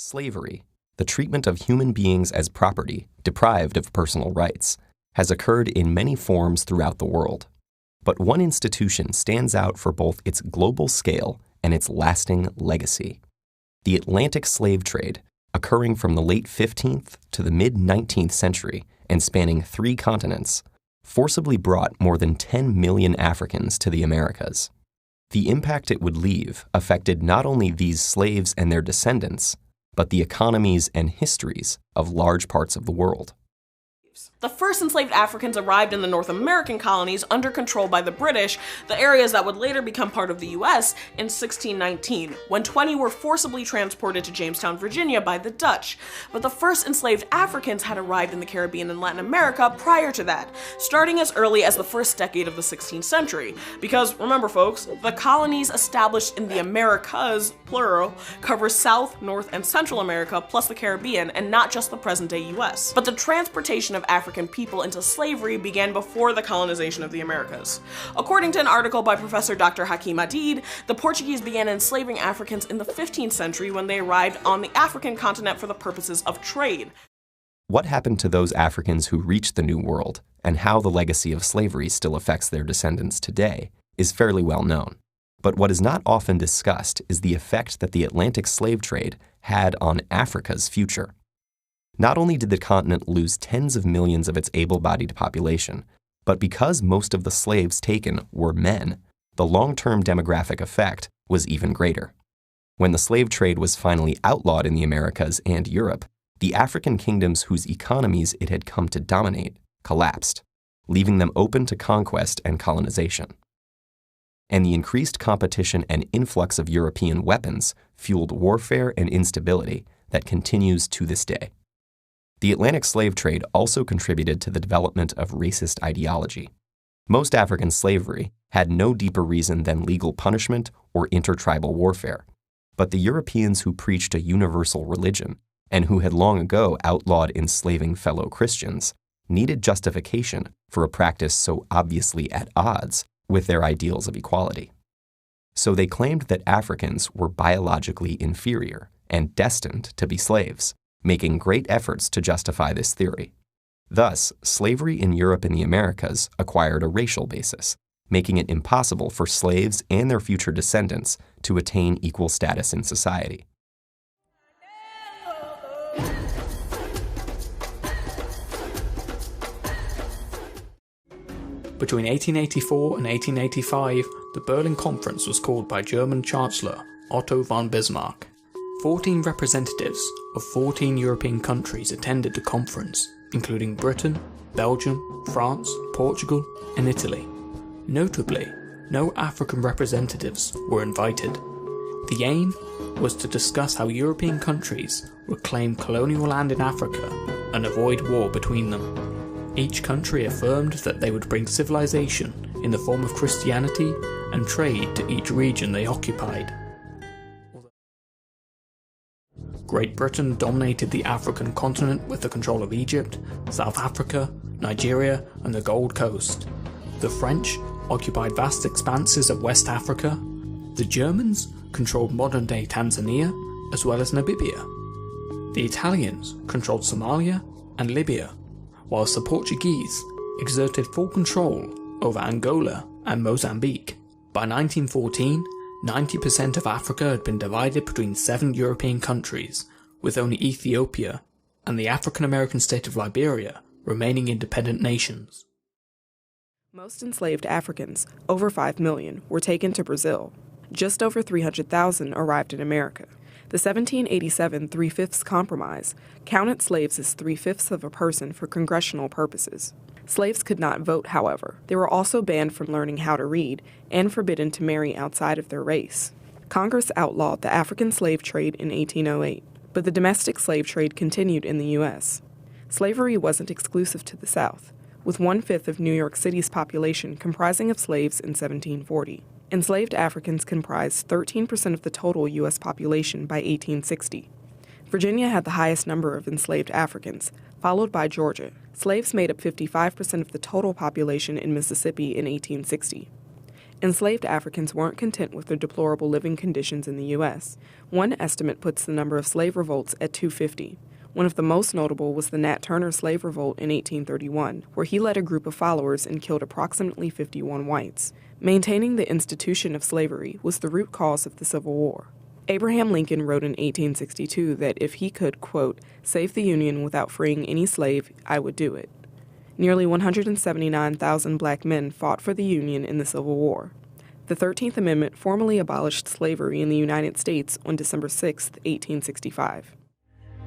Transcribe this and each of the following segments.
Slavery, the treatment of human beings as property, deprived of personal rights, has occurred in many forms throughout the world. But one institution stands out for both its global scale and its lasting legacy. The Atlantic slave trade, occurring from the late 15th to the mid-19th century and spanning 3 continents, forcibly brought more than 10 million Africans to the Americas. The impact it would leave affected not only these slaves and their descendants, but the economies and histories of large parts of the world. The first enslaved Africans arrived in the North American colonies under control by the British, the areas that would later become part of the US, in 1619, when 20 were forcibly transported to Jamestown, Virginia by the Dutch. But the first enslaved Africans had arrived in the Caribbean and Latin America prior to that, starting as early as the first decade of the 16th century. Because remember folks, the colonies established in the Americas, plural, cover South, North, and Central America plus the Caribbean, and not just the present-day US. But the transportation of African people into slavery began before the colonization of the Americas. According to an article by Professor Dr. Hakim Adid, the Portuguese began enslaving Africans in the 15th century when they arrived on the African continent for the purposes of trade. What happened to those Africans who reached the New World, and how the legacy of slavery still affects their descendants today, is fairly well known. But what is not often discussed is the effect that the Atlantic slave trade had on Africa's future. Not only did the continent lose tens of millions of its able-bodied population, but because most of the slaves taken were men, the long-term demographic effect was even greater. When the slave trade was finally outlawed in the Americas and Europe, the African kingdoms whose economies it had come to dominate collapsed, leaving them open to conquest and colonization. And the increased competition and influx of European weapons fueled warfare and instability that continues to this day. The Atlantic slave trade also contributed to the development of racist ideology. Most African slavery had no deeper reason than legal punishment or intertribal warfare, but the Europeans who preached a universal religion and who had long ago outlawed enslaving fellow Christians needed justification for a practice so obviously at odds with their ideals of equality. So they claimed that Africans were biologically inferior and destined to be slaves, making great efforts to justify this theory. Thus, slavery in Europe and the Americas acquired a racial basis, making it impossible for slaves and their future descendants to attain equal status in society. Between 1884 and 1885, the Berlin Conference was called by German Chancellor Otto von Bismarck. 14 representatives of 14 European countries attended the conference, including Britain, Belgium, France, Portugal, and Italy. Notably, no African representatives were invited. The aim was to discuss how European countries would claim colonial land in Africa and avoid war between them. Each country affirmed that they would bring civilization in the form of Christianity and trade to each region they occupied. Great Britain dominated the African continent with the control of Egypt, South Africa, Nigeria, and the Gold Coast. The French occupied vast expanses of West Africa. The Germans controlled modern-day Tanzania, as well as Namibia. The Italians controlled Somalia and Libya, whilst the Portuguese exerted full control over Angola and Mozambique. By 1914, 90% of Africa had been divided between 7 European countries, with only Ethiopia and the African-American state of Liberia remaining independent nations. Most enslaved Africans, over 5 million, were taken to Brazil. Just over 300,000 arrived in America. The 1787 3/5 Compromise counted slaves as 3/5 of a person for congressional purposes. Slaves could not vote, however. They were also banned from learning how to read and forbidden to marry outside of their race. Congress outlawed the African slave trade in 1808, but the domestic slave trade continued in the U.S. Slavery wasn't exclusive to the South, with 1/5 of New York City's population comprising of slaves in 1740. Enslaved Africans comprised 13% of the total U.S. population by 1860. Virginia had the highest number of enslaved Africans, followed by Georgia. Slaves made up 55% of the total population in Mississippi in 1860. Enslaved Africans weren't content with their deplorable living conditions in the U.S. One estimate puts the number of slave revolts at 250. One of the most notable was the Nat Turner slave revolt in 1831, where he led a group of followers and killed approximately 51 whites. Maintaining the institution of slavery was the root cause of the Civil War. Abraham Lincoln wrote in 1862 that if he could, quote, save the Union without freeing any slave, I would do it. Nearly 179,000 black men fought for the Union in the Civil War. The 13th Amendment formally abolished slavery in the United States on December 6, 1865.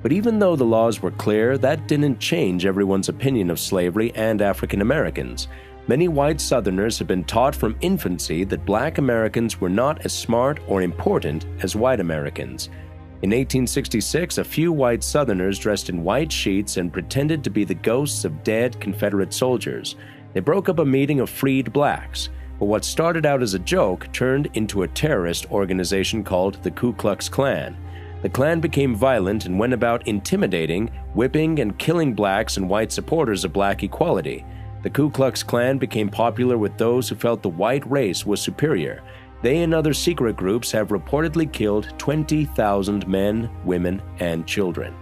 But even though the laws were clear, that didn't change everyone's opinion of slavery and African Americans. Many white Southerners had been taught from infancy that black Americans were not as smart or important as white Americans. In 1866, a few white Southerners dressed in white sheets and pretended to be the ghosts of dead Confederate soldiers. They broke up a meeting of freed blacks. But what started out as a joke turned into a terrorist organization called the Ku Klux Klan. The Klan became violent and went about intimidating, whipping, and killing blacks and white supporters of black equality. The Ku Klux Klan became popular with those who felt the white race was superior. They and other secret groups have reportedly killed 20,000 men, women, and children.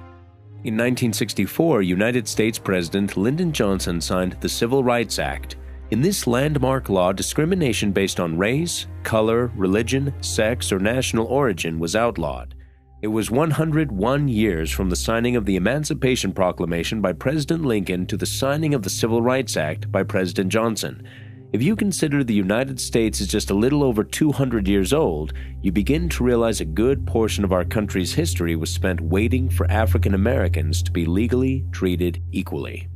In 1964, United States President Lyndon Johnson signed the Civil Rights Act. In this landmark law, discrimination based on race, color, religion, sex, or national origin was outlawed. It was 101 years from the signing of the Emancipation Proclamation by President Lincoln to the signing of the Civil Rights Act by President Johnson. If you consider the United States is just a little over 200 years old, you begin to realize a good portion of our country's history was spent waiting for African Americans to be legally treated equally.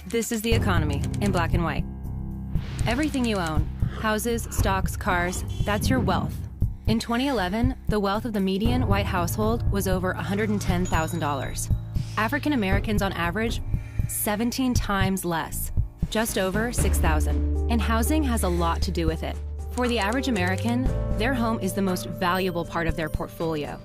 This is the economy in black and white. Everything you own, houses, stocks, cars, that's your wealth. In 2011, the wealth of the median white household was over $110,000. African Americans on average, 17 times less, just over $6,000. And housing has a lot to do with it. For the average American, their home is the most valuable part of their portfolio.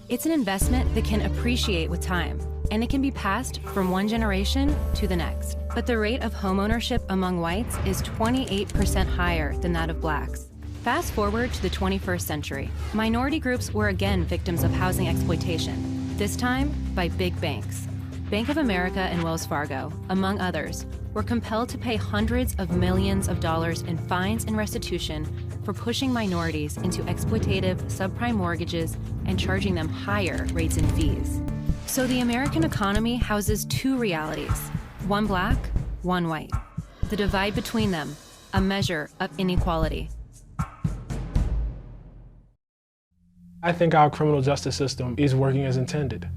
It's an investment that can appreciate with time, and it can be passed from one generation to the next. But the rate of homeownership among whites is 28% higher than that of blacks. Fast forward to the 21st century. Minority groups were again victims of housing exploitation, this time by big banks. Bank of America and Wells Fargo, among others, were compelled to pay hundreds of millions of dollars in fines and restitution for pushing minorities into exploitative subprime mortgages and charging them higher rates and fees. So the American economy houses two realities, one black, one white. The divide between them, a measure of inequality. I think our criminal justice system is working as intended.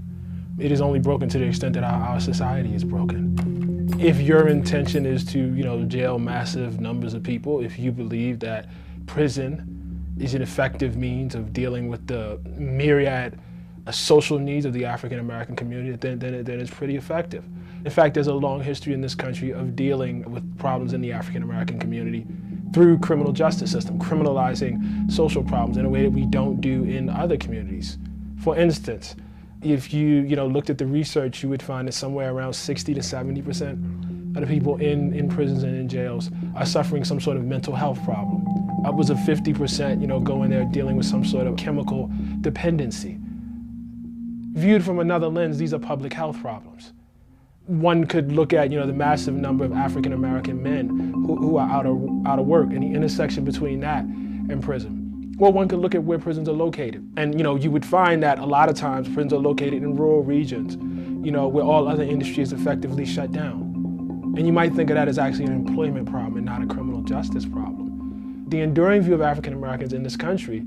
It is only broken to the extent that our society is broken. If your intention is to, jail massive numbers of people, if you believe that prison is an effective means of dealing with the myriad social needs of the African American community, then it's pretty effective. In fact, there's a long history in this country of dealing with problems in the African American community through criminal justice system, criminalizing social problems in a way that we don't do in other communities. For instance, if you looked at the research, you would find that somewhere around 60 to 70% of the people in prisons and in jails are suffering some sort of mental health problem. Upwards of 50%, go in there dealing with some sort of chemical dependency. Viewed from another lens, these are public health problems. One could look at, the massive number of African American men who are out of work and the intersection between that and prison. Well, one could look at where prisons are located. And, you would find that a lot of times prisons are located in rural regions, where all other industries effectively shut down. And you might think of that as actually an employment problem and not a criminal justice problem. The enduring view of African Americans in this country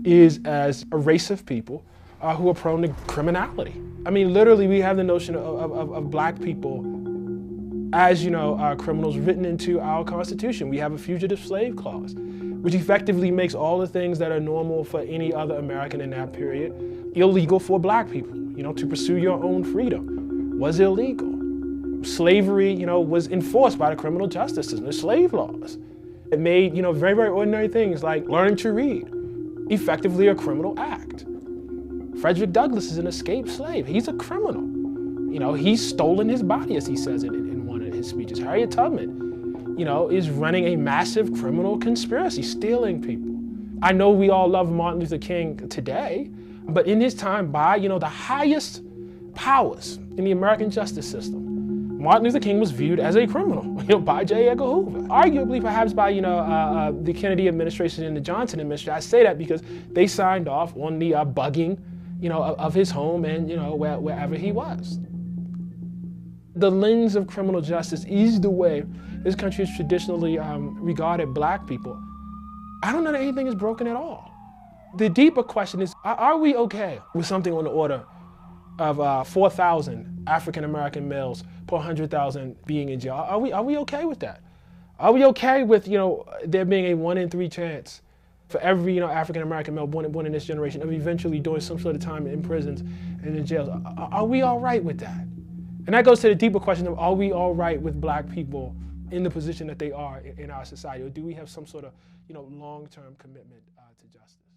is as a race of people who are prone to criminality. I mean, literally, we have the notion of black people as, criminals written into our Constitution. We have a fugitive slave clause, which effectively makes all the things that are normal for any other American in that period illegal for black people. To pursue your own freedom was illegal. Slavery, was enforced by the criminal justice system, the slave laws. It made, very, very ordinary things like learning to read effectively a criminal act. Frederick Douglass is an escaped slave. He's a criminal. He's stolen his body, as he says in one of his speeches. Harriet Tubman, is running a massive criminal conspiracy, stealing people. I know we all love Martin Luther King today, but in his time, by the highest powers in the American justice system, Martin Luther King was viewed as a criminal, by J. Edgar Hoover. Arguably, perhaps by the Kennedy administration and the Johnson administration. I say that because they signed off on the bugging, of his home and wherever he was. The lens of criminal justice is the way this country has traditionally regarded black people. I don't know that anything is broken at all. The deeper question is, are we okay with something on the order of 4,000 African-American males per 100,000 being in jail? Are we okay with that? Are we okay with, there being a 1 in 3 chance for every, African-American male born in this generation of eventually doing some sort of time in prisons and in jails? Are we all right with that? And that goes to the deeper question of, are we all right with black people in the position that they are in our society? Or do we have some sort of, long-term commitment to justice?